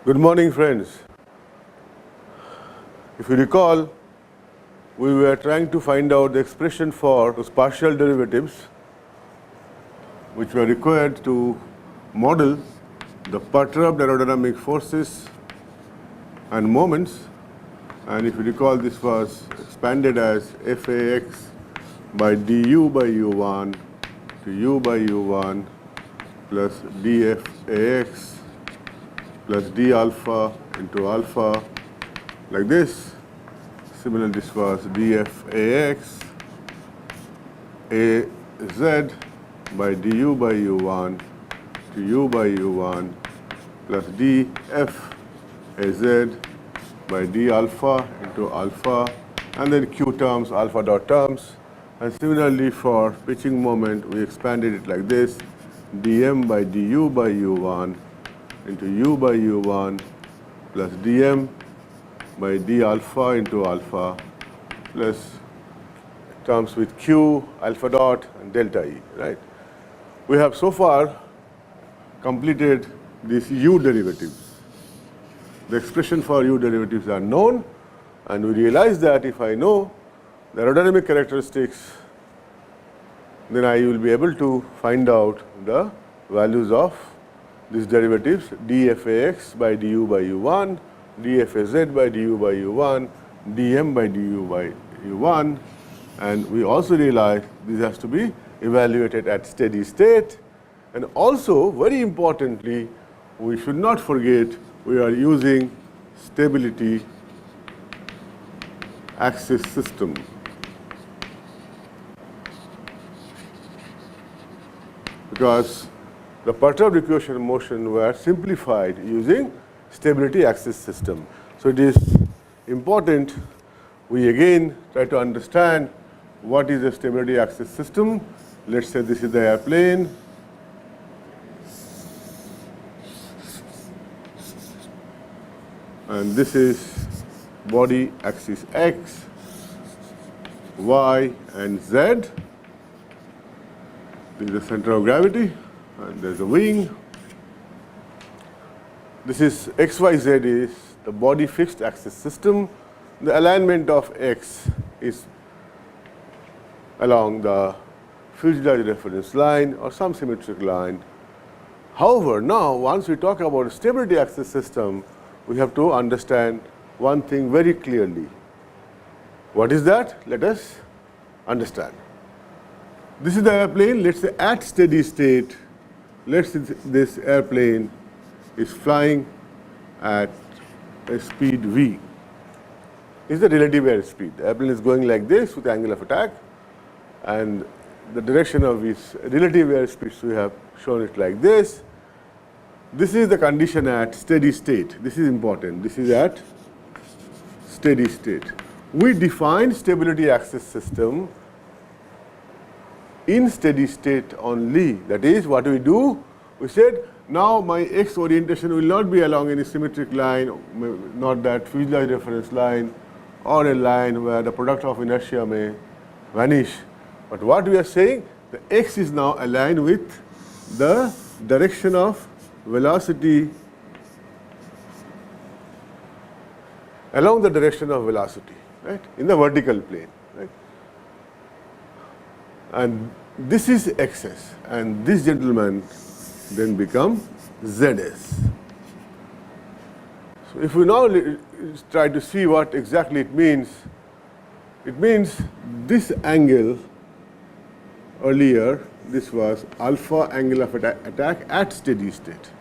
Good morning, friends. If you recall, we were trying to find out the expression for those partial derivatives which were required to model the perturbed aerodynamic forces and moments. And if you recall, this was expanded as Fax by du by u1 to u by u1 plus dfax plus d alpha into alpha, like this. Similarly, this was dfax az by du by u1 to u by u1 plus df az by d alpha into alpha, and then q terms, alpha dot terms. And similarly, for pitching moment, we expanded it like this: dm by du by u1 into u by u1 plus dm by d alpha into alpha plus terms with q, alpha dot, and delta E, right? We have so far completed these u derivatives. The expression for u derivatives are known, and we realize that if I know the aerodynamic characteristics, then I will be able to find out the values of these derivatives: dfax by du by u1, dfaz by du by u1, dm by du by u1. And we also realize this has to be evaluated at steady state. And also, very importantly, we should not forget we are using stability axis system. Because the perturbed equation motion were simplified using stability axis system. So it is important we again try to understand what is a stability axis system. Let's say this is the airplane. And this is body axis x, y, and z. This is the center of gravity, and there's a wing. This is XYZ is the body fixed axis system. The alignment of x is along the fuselage reference line or some symmetric line. However, now once we talk about a stability axis system, we have to understand one thing very clearly. What is that? Let us understand. This is the airplane. Let's say at steady state, let's say this airplane is flying at a speed v. This is the relative airspeed. The airplane is going like this with the angle of attack, and the direction of its relative airspeed, so we have shown it like this. This is the condition at steady state. This is important. This is at steady state. We define stability axis system in steady state only. That is, what we do, we said, now my x orientation will not be along any symmetric line, not that fuselage reference line, or a line where the product of inertia may vanish. But what we are saying, the x is now aligned with the direction of velocity, along the direction of velocity, right, in the vertical plane, right? And this is xs, and this gentleman then become zs. So if we now try to see what exactly it means this angle earlier, this was alpha angle of attack at steady state.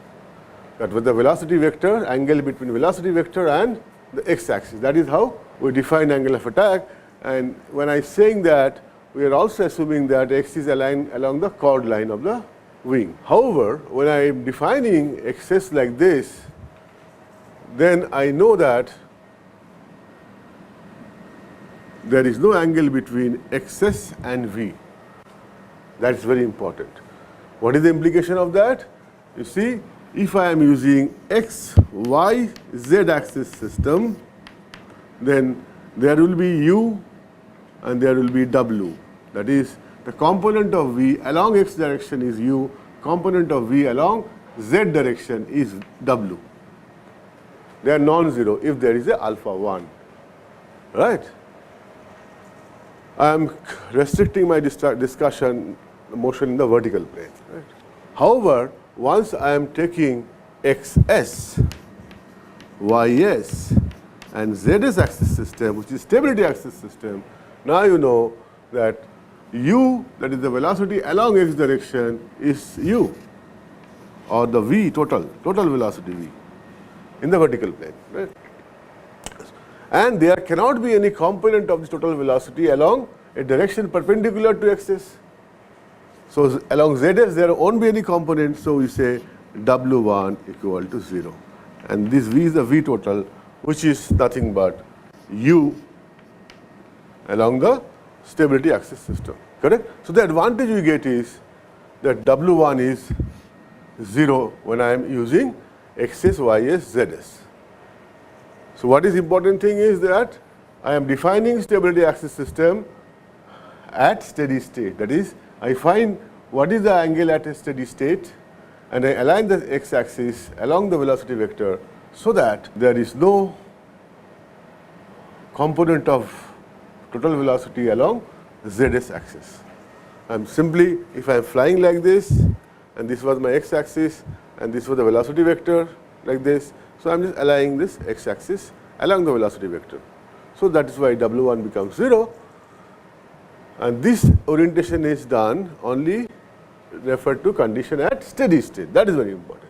That was the velocity vector, angle between velocity vector and the x-axis. That is how we define angle of attack. And when I am saying that, we are also assuming that x is aligned along the chord line of the wing. However, when I am defining xs like this, then I know that there is no angle between xs and v. That is very important. What is the implication of that? You see, if I am using x, y, z axis system, then there will be u and there will be w. That is, the component of v along x direction is u, component of v along z direction is w. They are non-zero if there is a alpha 1, right? I am restricting my discussion motion in the vertical plane. Right? However, once I am taking xs, ys, and zs axis system, which is stability axis system, now you know that u, that is the velocity along x direction, is u, or the v total velocity v in the vertical plane. Right? And there cannot be any component of the total velocity along a direction perpendicular to axis. So along zs there won't be any component, so we say w1 equal to 0. And this v is the v total, which is nothing but u along the stability axis system. Correct? So the advantage we get is that w1 is 0 when I am using xs, ys, zs. So what is important thing is that I am defining stability axis system at steady state. That is, I find what is the angle at a steady state and I align the x-axis along the velocity vector so that there is no component of total velocity along the zs axis. I'm simply, if I'm flying like this and this was my x-axis and this was the velocity vector like this, so I'm just aligning this x-axis along the velocity vector. So that is why w1 becomes 0, and this orientation is done only referred to condition at steady state. That is very important.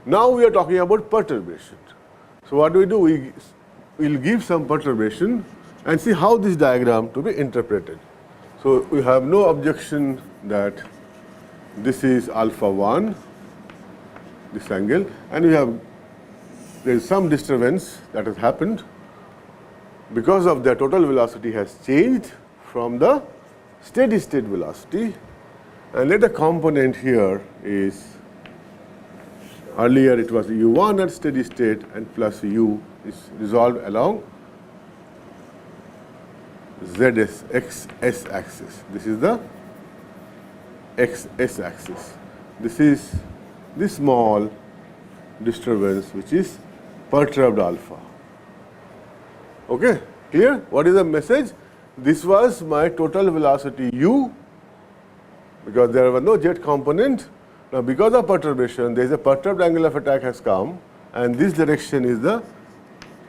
Now we are talking about perturbation. So what do? We will give some perturbation and see how this diagram to be interpreted. So we have no objection that this is alpha 1, this angle, and we have, there is some disturbance that has happened because of the total velocity has changed from the steady state velocity, and let the component here is, earlier it was u1 at steady state and plus u is resolved along zs xs axis. This is the xs axis. This is this small disturbance which is perturbed alpha. Okay, clear? What is the message? This was my total velocity u, because there was no jet component. Now because of perturbation, there is a perturbed angle of attack has come, and this direction is the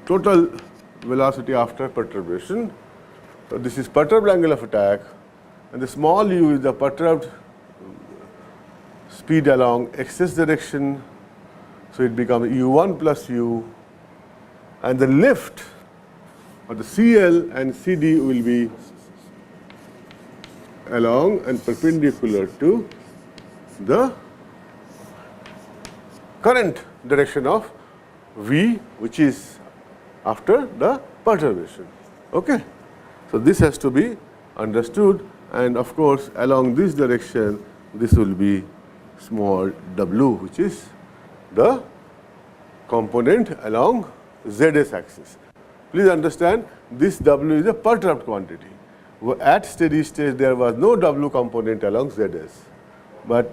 total velocity after perturbation. So this is perturbed angle of attack, and the small u is the perturbed speed along xs direction. So it becomes u1 plus u, and the lift or the CL and CD will be along and perpendicular to the current direction of V, which is after the perturbation. Okay? So this has to be understood, and of course along this direction this will be small w, which is the component along zs axis. Please understand, this w is a perturbed quantity. At steady state there was no w component along zs, but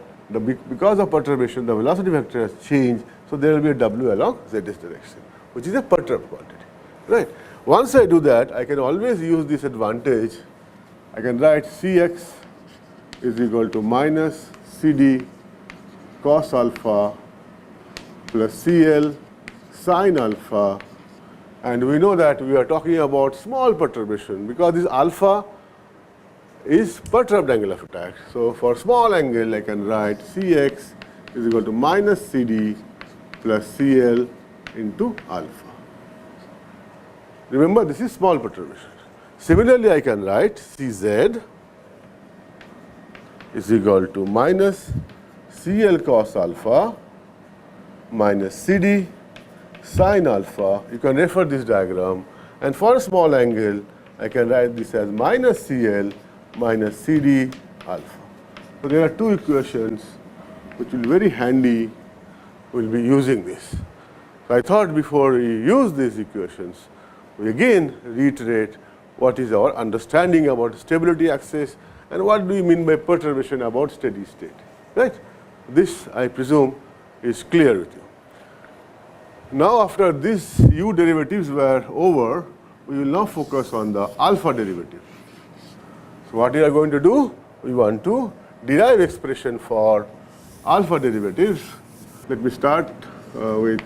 because of perturbation the velocity vector has changed, so there will be a w along zs direction, which is a perturbed quantity. Right? Once I do that, I can always use this advantage. I can write Cx is equal to minus Cd cos alpha plus Cl sin alpha, and we know that we are talking about small perturbation because this alpha is perturbed angle of attack. So for small angle I can write Cx is equal to minus Cd plus Cl into alpha. Remember, this is small perturbation. Similarly, I can write Cz is equal to minus Cl cos alpha minus Cd sin alpha. You can refer this diagram, and for a small angle I can write this as minus Cl minus Cd alpha. So there are two equations which will be very handy. We will be using this. So I thought before we use these equations, we again reiterate what is our understanding about stability axis and what do we mean by perturbation about steady state. Right? This, I presume, is clear with you. Now after these u derivatives were over, we will now focus on the alpha derivative. So what we are going to do? We want to derive expression for alpha derivatives. Let me start with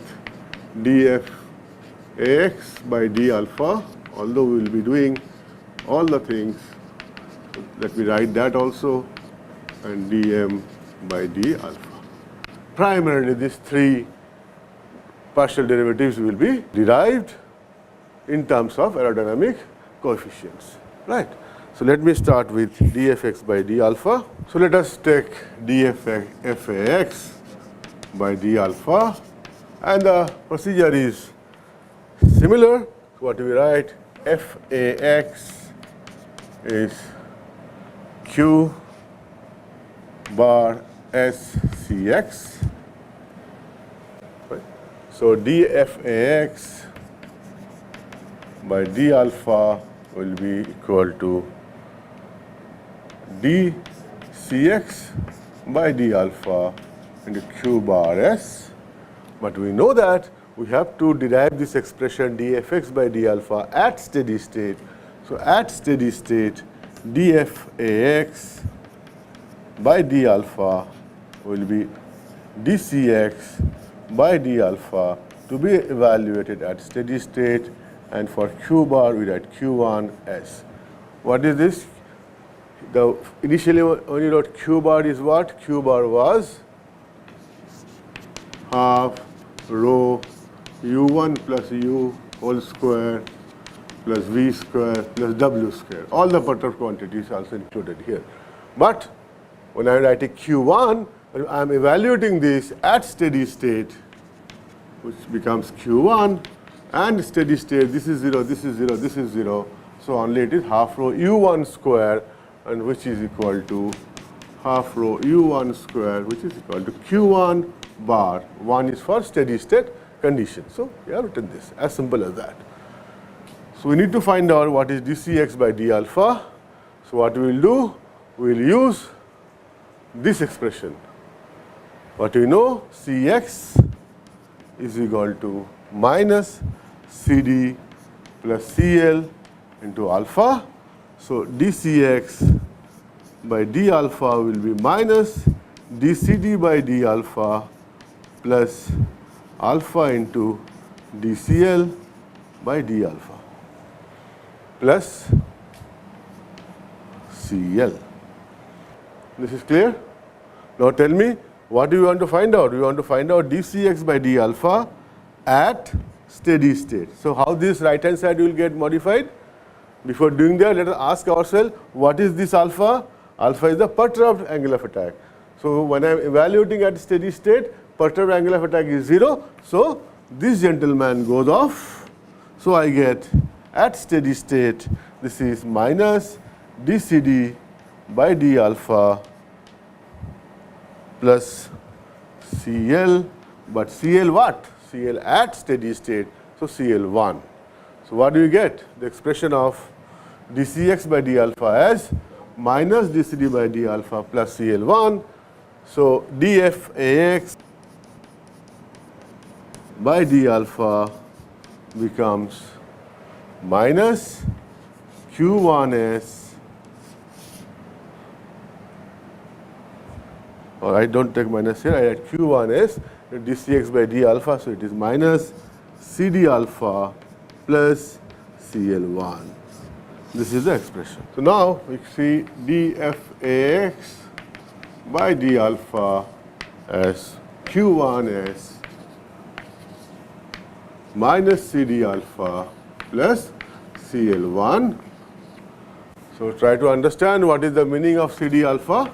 df ax by d alpha, although we will be doing all the things. Let me write that also, and dm by d alpha. Primarily these three partial derivatives will be derived in terms of aerodynamic coefficients, right? So let me start with dfx by d alpha. So let us take dfax by d alpha, and the procedure is similar to what we write. Fax is q bar scx. So dfax by d alpha will be equal to dcx by d alpha into q bar s. But we know that we have to derive this expression dfx by d alpha at steady state. So at steady state, dfax by d alpha will be dcx by d alpha to be evaluated at steady state, and for q bar we write q1 s. What is this? The initially when you wrote q bar is what? Q bar was half rho u1 plus u whole square plus v square plus w square. All the perturbed quantities also included here. But when I am writing q1, I am evaluating this at steady state, which becomes q1, and steady state, this is 0, this is 0, this is 0. So only it is half rho u1 square, and which is equal to half rho u1 square, which is equal to q1 bar. 1 is for steady state condition. So we have written this, as simple as that. So we need to find out what is dcx by d alpha. So what we will do? We will use this expression. What we know? Cx is equal to minus cd plus cl into alpha. So dcx by d alpha will be minus dcd by d alpha plus alpha into dcl by d alpha plus cl. This is clear? Now tell me, what do you want to find out? We want to find out dcx by d alpha at steady state. So how this right hand side will get modified? Before doing that, let us ask ourselves, what is this alpha? Alpha is the perturbed angle of attack. So when I am evaluating at steady state, perturbed angle of attack is 0. So this gentleman goes off. So I get at steady state, this is minus dcd by d alpha plus cl, but cl what? Cl at steady state, so cl1. So what do you get? The expression of dcx by d alpha as minus dcd by d alpha plus cl1. So dfax by d alpha becomes minus q1s. All right, don't take minus here. I had q1s dcx by d alpha, so it is minus cd alpha plus cl1. This is the expression. So now we see dfax by d alpha as q1s minus cd alpha plus cl1. So try to understand what is the meaning of cd alpha.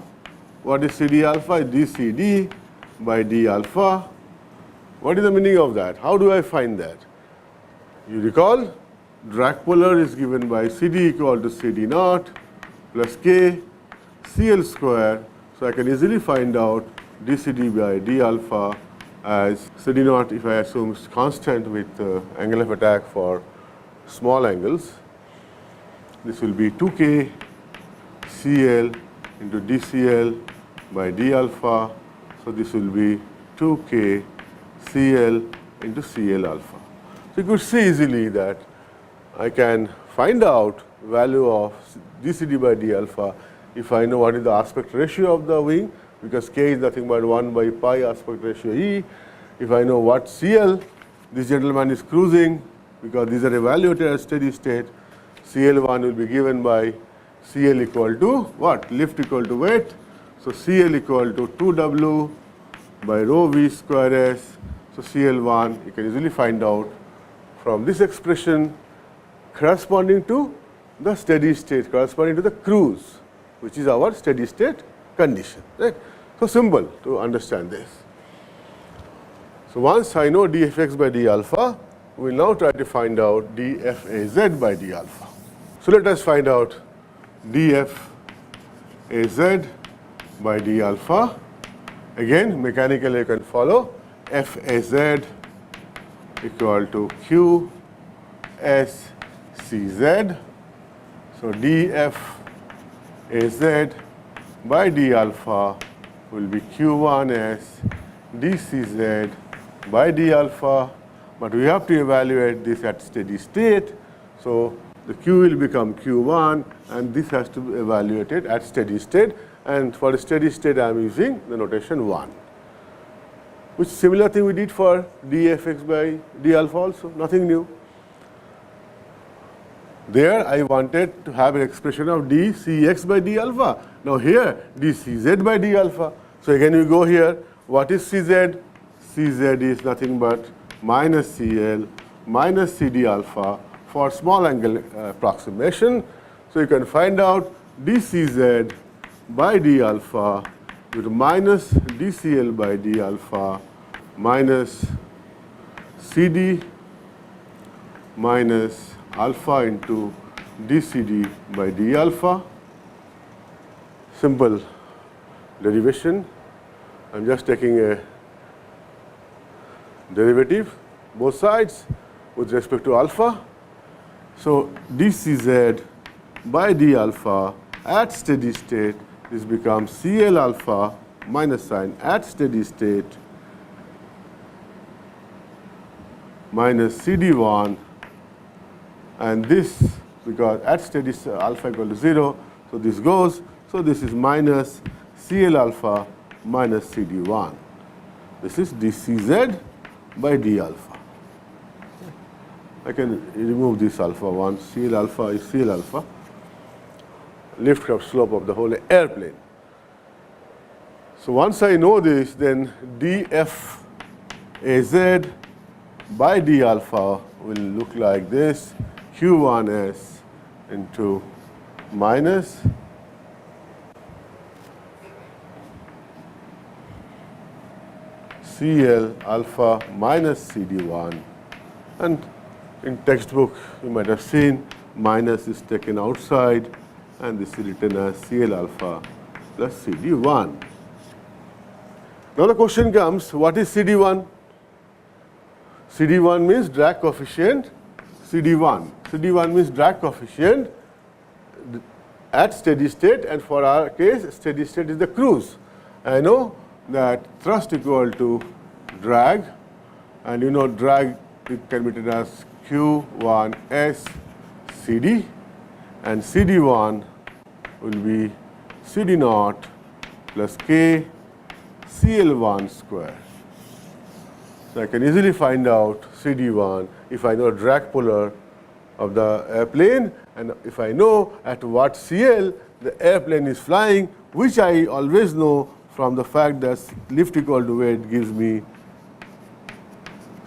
What is cd alpha? dcd by d alpha. What is the meaning of that? How do I find that? You recall, drag polar is given by cd equal to cd naught plus k cl square. So I can easily find out dcd by d alpha as cd naught, if I assume it's constant with angle of attack for small angles. This will be 2k cl into dcl by d alpha. So this will be 2k cl into CL alpha. So you could see easily that I can find out value of dCd by d alpha if I know what is the aspect ratio of the wing, because k is nothing but 1 by pi aspect ratio E. If I know what CL this gentleman is cruising, because these are evaluated at steady state, CL1 will be given by CL equal to what? Lift equal to weight. So CL equal to 2W by rho V square S. So CL1 you can easily find out from this expression corresponding to the steady state, corresponding to the cruise, which is our steady state condition. Right? So simple to understand this. So once I know dfx by d alpha, we will now try to find out dfaz by d alpha. So let us find out dfaz by d alpha. Again, mechanically you can follow faz equal to q s cz. So dfaz by d alpha will be q1s dcz by d alpha, but we have to evaluate this at steady state. So the q will become q1 and this has to be evaluated at steady state, and for the steady state I am using the notation 1, which similar thing we did for dfx by d alpha also, nothing new. There I wanted to have an expression of dcx by d alpha. Now here dcz by d alpha. So again we go here, what is cz? Cz is nothing but minus CL minus CD alpha for small angle approximation. So you can find out dCz by d alpha with minus dCl by d alpha minus CD minus alpha into dCd by d alpha. Simple derivation. I am just taking a derivative both sides with respect to alpha. So dCz by d alpha at steady state, this becomes CL alpha minus sign at steady state minus CD1, and this, because at steady state alpha equal to 0, so this goes, so this is minus CL alpha minus CD1. This is dCz by d alpha. I can remove this alpha 1, CL alpha is CL alpha, lift up slope of the whole airplane. So once I know this, then dfaz by d alpha will look like this, q1s into minus CL alpha minus CD1, and in textbook you might have seen minus is taken outside and this is written as CL alpha plus CD1. Now the question comes, what is CD1? CD1 means drag coefficient CD1. CD1 means drag coefficient at steady state, and for our case steady state is the cruise. I know that thrust equal to drag, and you know drag it can be written as Q1S CD, and CD1 will be CD0 plus K CL1 square. So I can easily find out CD1 if I know drag polar of the airplane, and if I know at what CL the airplane is flying, which I always know from the fact that lift equal to weight gives me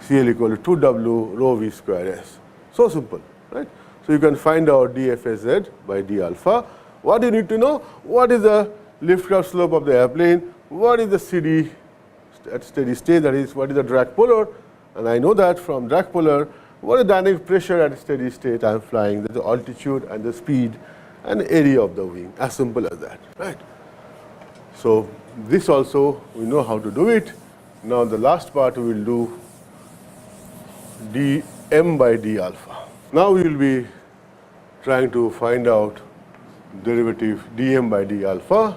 CL equal to 2W rho V square S. So simple, right? So you can find out dfaz by d alpha. What do you need to know? What is the lift craft slope of the airplane? What is the CD at steady state, that is, what is the drag polar? And I know that from drag polar, what is the dynamic pressure at steady state I am flying, the altitude and the speed and area of the wing, as simple as that, right? So this also we know how to do it. Now the last part we will do dm by d alpha. Now we will be trying to find out derivative dm by d alpha,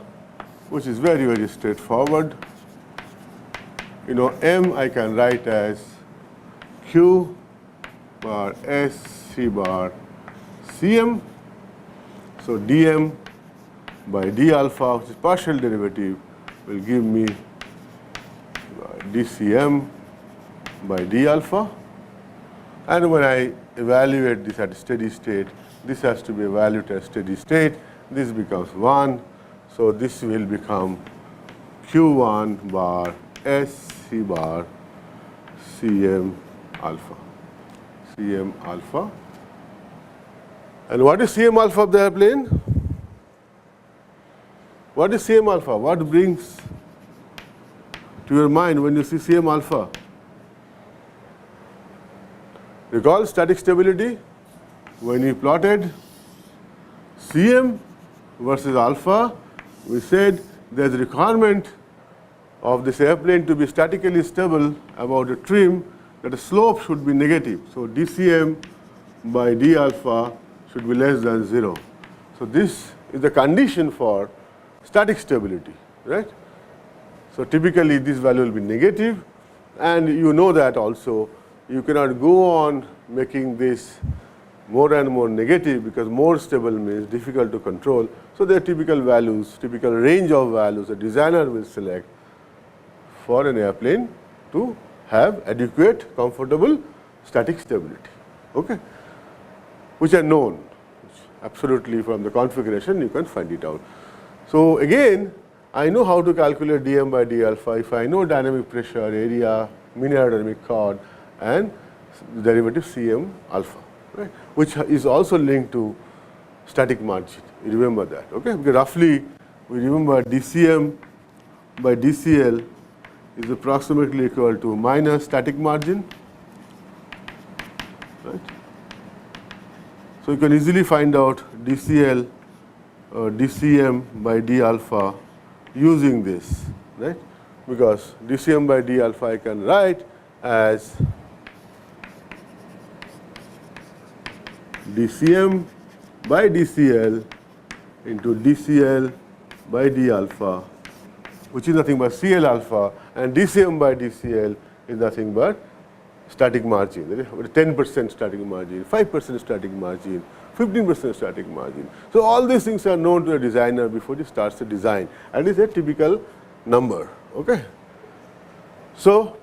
which is very, very straightforward. You know, m I can write as Q bar S C bar Cm. So dm by d alpha, which is partial derivative, will give me dCm by d alpha. And when I evaluate this at steady state, this has to be evaluated at steady state. This becomes 1. So this will become Q1 bar S C bar Cm alpha. Cm alpha. And what is Cm alpha of the airplane? What is Cm alpha? What brings to your mind when you see Cm alpha? Recall static stability? When we plotted Cm versus alpha, we said there's a requirement of this airplane to be statically stable about a trim that the slope should be negative. So dCm by d alpha should be less than 0. So this is the condition for static stability, right? So typically this value will be negative, and you know that also you cannot go on making this more and more negative, because more stable means difficult to control. So there are typical values, typical range of values a designer will select for an airplane to have adequate, comfortable static stability, okay, which are known. Absolutely, from the configuration you can find it out. So again, I know how to calculate dm by d alpha if I know dynamic pressure, area, mean aerodynamic chord, and derivative Cm alpha, right, which is also linked to static margin. You remember that, okay? Because roughly we remember dCm by dCl is approximately equal to minus static margin, right? So you can easily find out dCl dCm by d alpha using this, right? Because dCm by d alpha I can write as dCm by dCl into dCl by d alpha, which is nothing but Cl alpha, and dCm by dCl is nothing but static margin, 10% static margin, 5% static margin, 15% static margin. So all these things are known to a designer before he starts the design, and is a typical number, okay? So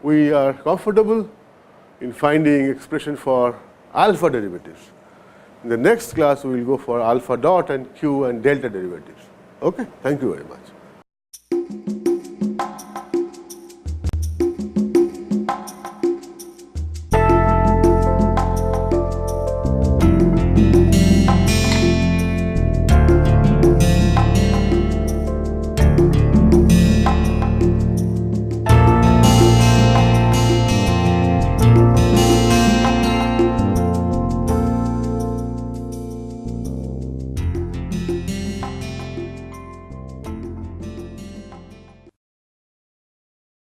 we are comfortable in finding expression for alpha derivatives. In the next class we will go for alpha dot and q and delta derivatives, okay? Thank you very much.